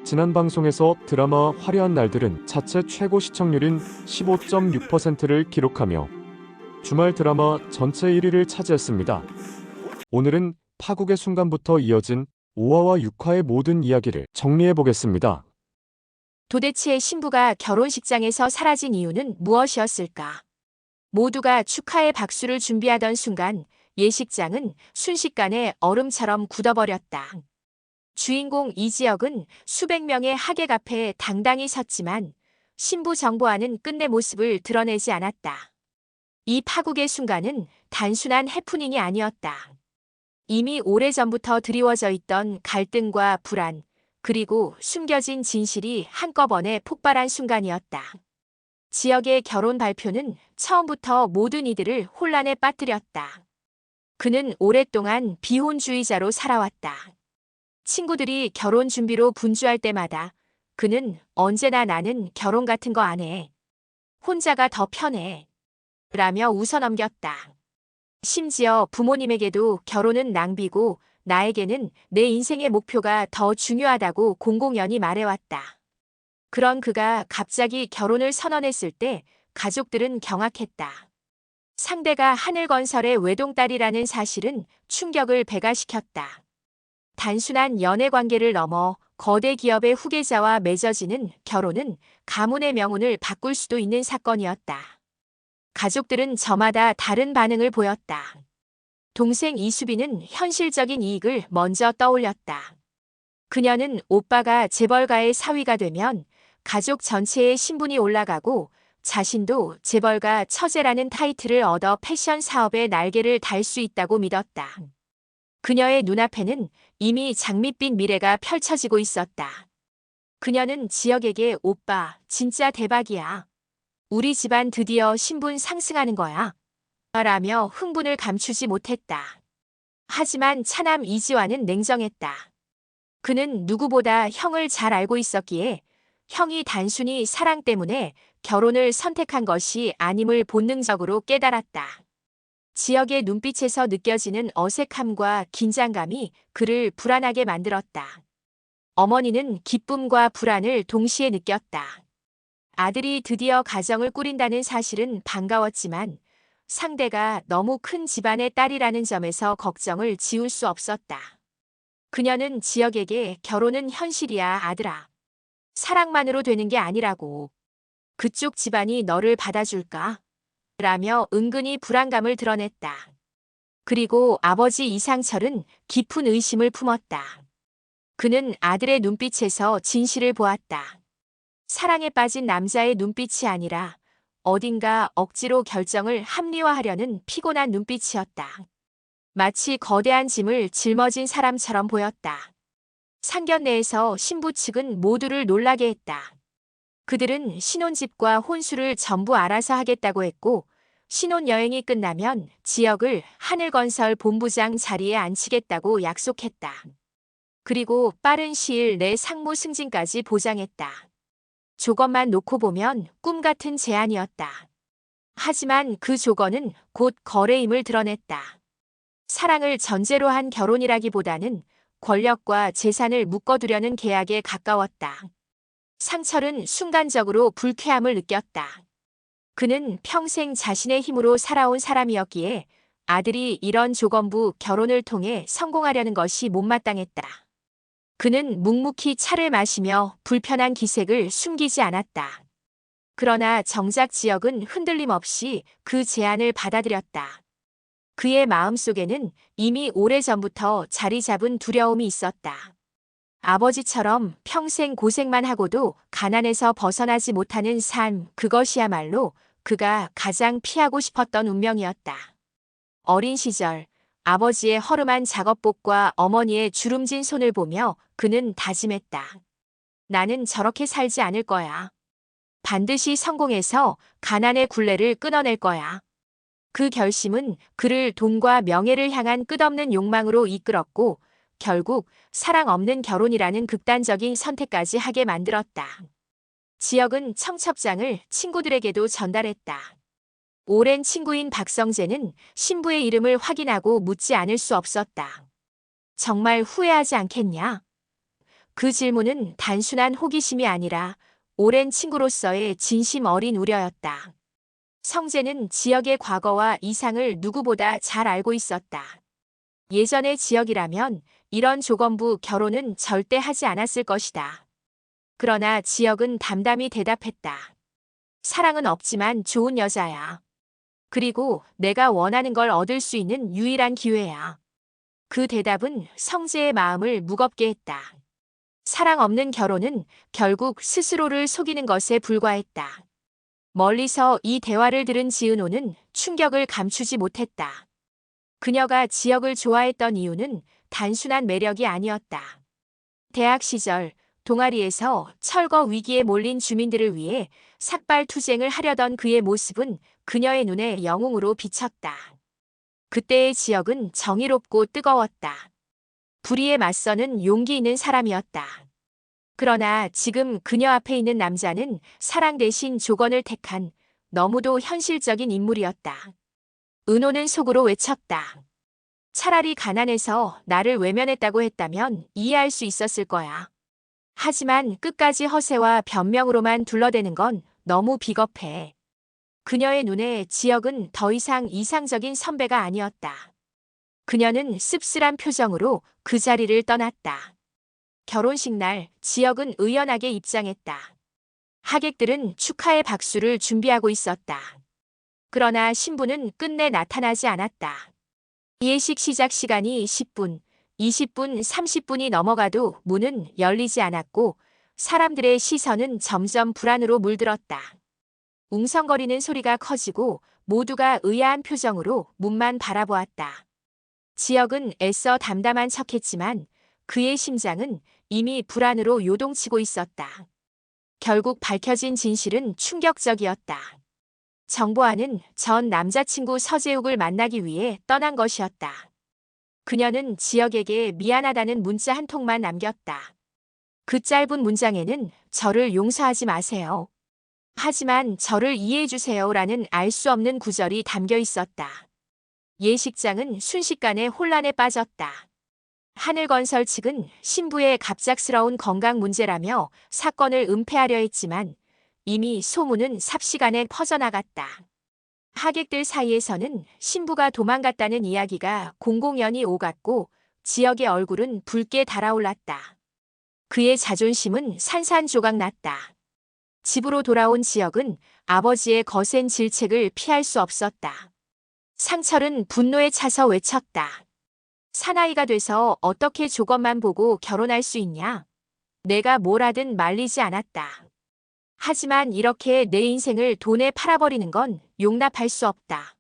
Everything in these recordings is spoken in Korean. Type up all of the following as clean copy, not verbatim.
지난 방송에서 드라마 화려한 날들은 자체 최고 시청률인 15.6%를 기록하며 주말 드라마 전체 1위를 차지했습니다. 오늘은 파국의 순간부터 이어진 5화와 6화의 모든 이야기를 정리해 보겠습니다. 도대체 신부가 결혼식장에서 사라진 이유는 무엇이었을까? 모두가 축하의 박수를 준비하던 순간 예식장은 순식간에 얼음처럼 굳어버렸다. 주인공 이지혁은 수백 명의 하객 앞에 당당히 섰지만 신부 정보아는 끝내 모습을 드러내지 않았다. 이 파국의 순간은 단순한 해프닝이 아니었다. 이미 오래전부터 드리워져 있던 갈등과 불안, 그리고 숨겨진 진실이 한꺼번에 폭발한 순간이었다. 지역의 결혼 발표는 처음부터 모든 이들을 혼란에 빠뜨렸다. 그는 오랫동안 비혼주의자로 살아왔다. 친구들이 결혼 준비로 분주할 때마다 그는 언제나 나는 결혼 같은 거 안 해. 혼자가 더 편해. 라며 웃어넘겼다. 심지어 부모님에게도 결혼은 낭비고 나에게는 내 인생의 목표가 더 중요하다고 공공연히 말해왔다. 그런 그가 갑자기 결혼을 선언했을 때 가족들은 경악했다. 상대가 하늘건설의 외동딸이라는 사실은 충격을 배가시켰다. 단순한 연애 관계를 넘어 거대 기업의 후계자와 맺어지는 결혼은 가문의 명운을 바꿀 수도 있는 사건이었다. 가족들은 저마다 다른 반응을 보였다. 동생 이수빈은 현실적인 이익을 먼저 떠올렸다. 그녀는 오빠가 재벌가의 사위가 되면 가족 전체의 신분이 올라가고 자신도 재벌가 처제라는 타이틀을 얻어 패션 사업에 날개를 달 수 있다고 믿었다. 그녀의 눈앞에는 이미 장밋빛 미래가 펼쳐지고 있었다. 그녀는 지역에게 오빠, 진짜 대박이야. 우리 집안 드디어 신분 상승하는 거야. 라며 흥분을 감추지 못했다. 하지만 차남 이지환은 냉정했다. 그는 누구보다 형을 잘 알고 있었기에 형이 단순히 사랑 때문에 결혼을 선택한 것이 아님을 본능적으로 깨달았다. 지역의 눈빛에서 느껴지는 어색함과 긴장감이 그를 불안하게 만들었다. 어머니는 기쁨과 불안을 동시에 느꼈다. 아들이 드디어 가정을 꾸린다는 사실은 반가웠지만 상대가 너무 큰 집안의 딸이라는 점에서 걱정을 지울 수 없었다. 그녀는 지역에게 결혼은 현실이야, 아들아. 사랑만으로 되는 게 아니라고. 그쪽 집안이 너를 받아줄까? 라며 은근히 불안감을 드러냈다. 그리고 아버지 이상철은 깊은 의심을 품었다. 그는 아들의 눈빛에서 진실을 보았다. 사랑에 빠진 남자의 눈빛이 아니라 어딘가 억지로 결정을 합리화하려는 피곤한 눈빛이었다. 마치 거대한 짐을 짊어진 사람처럼 보였다. 상견례에서 신부 측은 모두를 놀라게 했다. 그들은 신혼집과 혼수를 전부 알아서 하겠다고 했고 신혼여행이 끝나면 지역을 하늘건설 본부장 자리에 앉히겠다고 약속했다. 그리고 빠른 시일 내 상무 승진까지 보장했다. 조건만 놓고 보면 꿈 같은 제안이었다. 하지만 그 조건은 곧 거래임을 드러냈다. 사랑을 전제로 한 결혼이라기보다는 권력과 재산을 묶어두려는 계약에 가까웠다. 상철은 순간적으로 불쾌함을 느꼈다. 그는 평생 자신의 힘으로 살아온 사람이었기에 아들이 이런 조건부 결혼을 통해 성공하려는 것이 못마땅했다. 그는 묵묵히 차를 마시며 불편한 기색을 숨기지 않았다. 그러나 정작 지역은 흔들림 없이 그 제안을 받아들였다. 그의 마음속에는 이미 오래전부터 자리 잡은 두려움이 있었다. 아버지처럼 평생 고생만 하고도 가난에서 벗어나지 못하는 삶, 그것이야말로 그가 가장 피하고 싶었던 운명이었다. 어린 시절 아버지의 허름한 작업복과 어머니의 주름진 손을 보며 그는 다짐했다. 나는 저렇게 살지 않을 거야. 반드시 성공해서 가난의 굴레를 끊어낼 거야. 그 결심은 그를 돈과 명예를 향한 끝없는 욕망으로 이끌었고 결국 사랑 없는 결혼이라는 극단적인 선택까지 하게 만들었다. 지역은 청첩장을 친구들에게도 전달했다. 오랜 친구인 박성재는 신부의 이름을 확인하고 묻지 않을 수 없었다. 정말 후회하지 않겠냐? 그 질문은 단순한 호기심이 아니라 오랜 친구로서의 진심 어린 우려였다. 성재는 지역의 과거와 이상을 누구보다 잘 알고 있었다. 예전의 지역이라면 이런 조건부 결혼은 절대 하지 않았을 것이다. 그러나 지역은 담담히 대답했다. 사랑은 없지만 좋은 여자야. 그리고 내가 원하는 걸 얻을 수 있는 유일한 기회야. 그 대답은 성재의 마음을 무겁게 했다. 사랑 없는 결혼은 결국 스스로를 속이는 것에 불과했다. 멀리서 이 대화를 들은 지은호는 충격을 감추지 못했다. 그녀가 지역을 좋아했던 이유는 단순한 매력이 아니었다. 대학 시절 동아리에서 철거 위기에 몰린 주민들을 위해 삭발투쟁을 하려던 그의 모습은 그녀의 눈에 영웅으로 비쳤다. 그때의 지역은 정의롭고 뜨거웠다. 불의에 맞서는 용기 있는 사람이었다. 그러나 지금 그녀 앞에 있는 남자는 사랑 대신 조건을 택한 너무도 현실적인 인물이었다. 은호는 속으로 외쳤다. 차라리 가난해서 나를 외면했다고 했다면 이해할 수 있었을 거야. 하지만 끝까지 허세와 변명으로만 둘러대는 건 너무 비겁해. 그녀의 눈에 지역은 더 이상 이상적인 선배가 아니었다. 그녀는 씁쓸한 표정으로 그 자리를 떠났다. 결혼식 날 지역은 의연하게 입장했다. 하객들은 축하의 박수를 준비하고 있었다. 그러나 신부는 끝내 나타나지 않았다. 예식 시작 시간이 10분, 20분, 30분이 넘어가도 문은 열리지 않았고 사람들의 시선은 점점 불안으로 물들었다. 웅성거리는 소리가 커지고 모두가 의아한 표정으로 문만 바라보았다. 지역은 애써 담담한 척했지만 그의 심장은 이미 불안으로 요동치고 있었다. 결국 밝혀진 진실은 충격적이었다. 정보아는 전 남자친구 서재욱을 만나기 위해 떠난 것이었다. 그녀는 지역에게 미안하다는 문자 한 통만 남겼다. 그 짧은 문장에는 저를 용서하지 마세요. 하지만 저를 이해해 주세요라는 알 수 없는 구절이 담겨 있었다. 예식장은 순식간에 혼란에 빠졌다. 하늘건설 측은 신부의 갑작스러운 건강 문제라며 사건을 은폐하려 했지만 이미 소문은 삽시간에 퍼져나갔다. 하객들 사이에서는 신부가 도망갔다는 이야기가 공공연히 오갔고 지역의 얼굴은 붉게 달아올랐다. 그의 자존심은 산산조각났다. 집으로 돌아온 지역은 아버지의 거센 질책을 피할 수 없었다. 상철은 분노에 차서 외쳤다. 사나이가 돼서 어떻게 조건만 보고 결혼할 수 있냐? 내가 뭘 하든 말리지 않았다. 하지만 이렇게 내 인생을 돈에 팔아버리는 건 용납할 수 없다.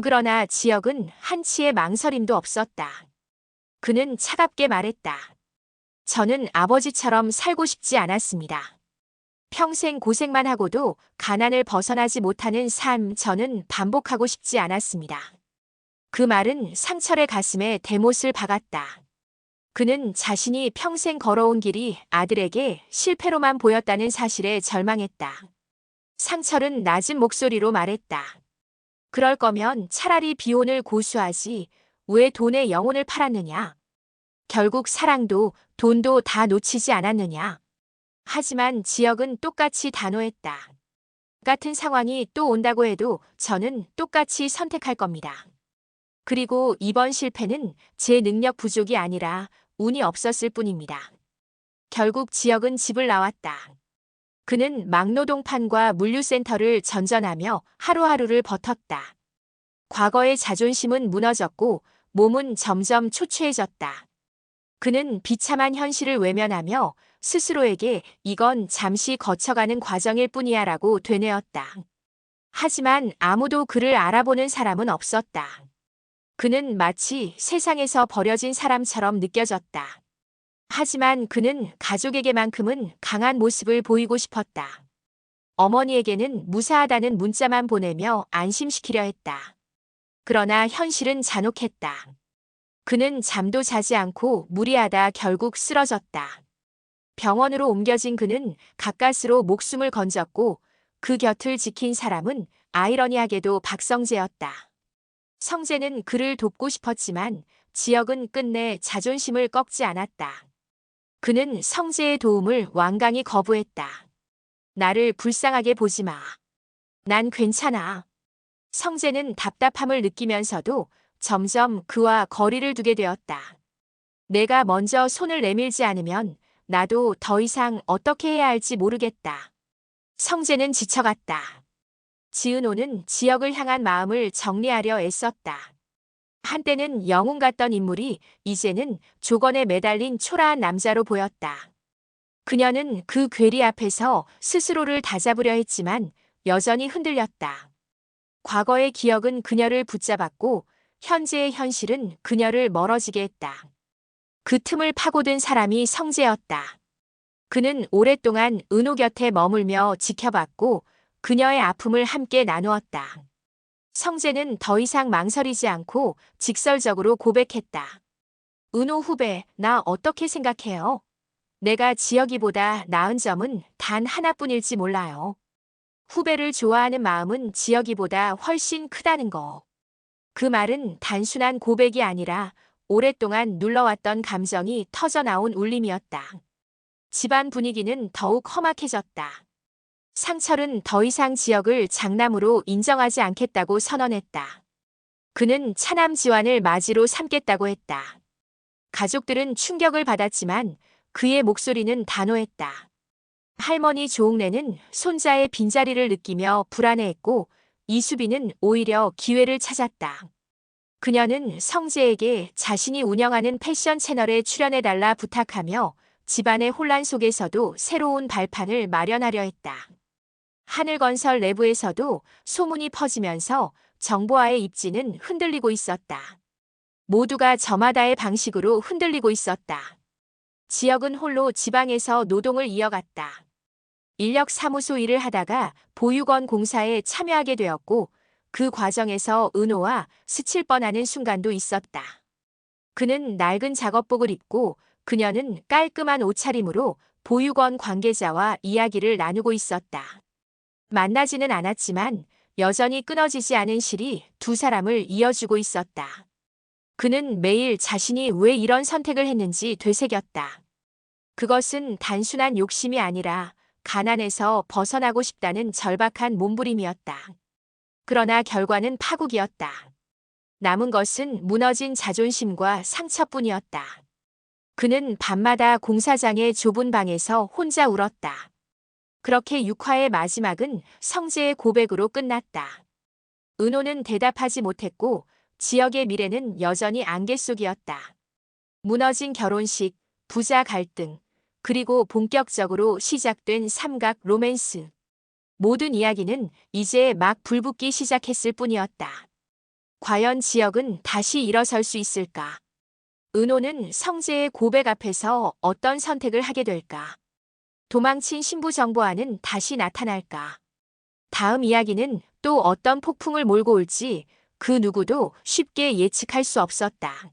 그러나 지역은 한치의 망설임도 없었다. 그는 차갑게 말했다. 저는 아버지처럼 살고 싶지 않았습니다. 평생 고생만 하고도 가난을 벗어나지 못하는 삶 저는 반복하고 싶지 않았습니다. 그 말은 상철의 가슴에 대못을 박았다. 그는 자신이 평생 걸어온 길이 아들에게 실패로만 보였다는 사실에 절망했다. 상철은 낮은 목소리로 말했다. 그럴 거면 차라리 비혼을 고수하지 왜 돈에 영혼을 팔았느냐? 결국 사랑도 돈도 다 놓치지 않았느냐? 하지만 지역은 똑같이 단호했다. 같은 상황이 또 온다고 해도 저는 똑같이 선택할 겁니다. 그리고 이번 실패는 제 능력 부족이 아니라 운이 없었을 뿐입니다. 결국 지역은 집을 나왔다. 그는 막노동판과 물류센터를 전전하며 하루하루를 버텼다. 과거의 자존심은 무너졌고 몸은 점점 초췌해졌다. 그는 비참한 현실을 외면하며 스스로에게 이건 잠시 거쳐가는 과정일 뿐이야 라고 되뇌었다. 하지만 아무도 그를 알아보는 사람은 없었다. 그는 마치 세상에서 버려진 사람처럼 느껴졌다. 하지만 그는 가족에게만큼은 강한 모습을 보이고 싶었다. 어머니에게는 무사하다는 문자만 보내며 안심시키려 했다. 그러나 현실은 잔혹했다. 그는 잠도 자지 않고 무리하다 결국 쓰러졌다. 병원으로 옮겨진 그는 가까스로 목숨을 건졌고 그 곁을 지킨 사람은 아이러니하게도 박성재였다. 성재는 그를 돕고 싶었지만 지역은 끝내 자존심을 꺾지 않았다. 그는 성재의 도움을 완강히 거부했다. 나를 불쌍하게 보지 마. 난 괜찮아. 성재는 답답함을 느끼면서도 점점 그와 거리를 두게 되었다. 내가 먼저 손을 내밀지 않으면 나도 더 이상 어떻게 해야 할지 모르겠다. 성재는 지쳐갔다. 지은호는 지역을 향한 마음을 정리하려 애썼다. 한때는 영웅 같던 인물이 이제는 조건에 매달린 초라한 남자로 보였다. 그녀는 그 괴리 앞에서 스스로를 다잡으려 했지만 여전히 흔들렸다. 과거의 기억은 그녀를 붙잡았고 현재의 현실은 그녀를 멀어지게 했다. 그 틈을 파고든 사람이 성재였다. 그는 오랫동안 은호 곁에 머물며 지켜봤고 그녀의 아픔을 함께 나누었다. 성재는 더 이상 망설이지 않고 직설적으로 고백했다. 은호 후배, 나 어떻게 생각해요? 내가 지혁이보다 나은 점은 단 하나뿐일지 몰라요. 후배를 좋아하는 마음은 지혁이보다 훨씬 크다는 거. 그 말은 단순한 고백이 아니라 오랫동안 눌러왔던 감정이 터져나온 울림이었다. 집안 분위기는 더욱 험악해졌다. 상철은 더 이상 지역을 장남으로 인정하지 않겠다고 선언했다. 그는 차남 지환을 맞이로 삼겠다고 했다. 가족들은 충격을 받았지만 그의 목소리는 단호했다. 할머니 조옥래는 손자의 빈자리를 느끼며 불안해했고 이수빈은 오히려 기회를 찾았다. 그녀는 성재에게 자신이 운영하는 패션 채널에 출연해달라 부탁하며 집안의 혼란 속에서도 새로운 발판을 마련하려 했다. 하늘건설 내부에서도 소문이 퍼지면서 정보와의 입지는 흔들리고 있었다. 모두가 저마다의 방식으로 흔들리고 있었다. 지역은 홀로 지방에서 노동을 이어갔다. 인력사무소 일을 하다가 보육원 공사에 참여하게 되었고 그 과정에서 은호와 스칠 뻔하는 순간도 있었다. 그는 낡은 작업복을 입고 그녀는 깔끔한 옷차림으로 보육원 관계자와 이야기를 나누고 있었다. 만나지는 않았지만 여전히 끊어지지 않은 실이 두 사람을 이어주고 있었다. 그는 매일 자신이 왜 이런 선택을 했는지 되새겼다. 그것은 단순한 욕심이 아니라 가난에서 벗어나고 싶다는 절박한 몸부림이었다. 그러나 결과는 파국이었다. 남은 것은 무너진 자존심과 상처뿐이었다. 그는 밤마다 공사장의 좁은 방에서 혼자 울었다. 그렇게 6화의 마지막은 성재의 고백으로 끝났다. 은호는 대답하지 못했고 지역의 미래는 여전히 안개 속이었다. 무너진 결혼식, 부자 갈등, 그리고 본격적으로 시작된 삼각 로맨스. 모든 이야기는 이제 막 불붙기 시작했을 뿐이었다. 과연 지역은 다시 일어설 수 있을까? 은호는 성재의 고백 앞에서 어떤 선택을 하게 될까? 도망친 신부 정보아는 다시 나타날까? 다음 이야기는 또 어떤 폭풍을 몰고 올지 그 누구도 쉽게 예측할 수 없었다.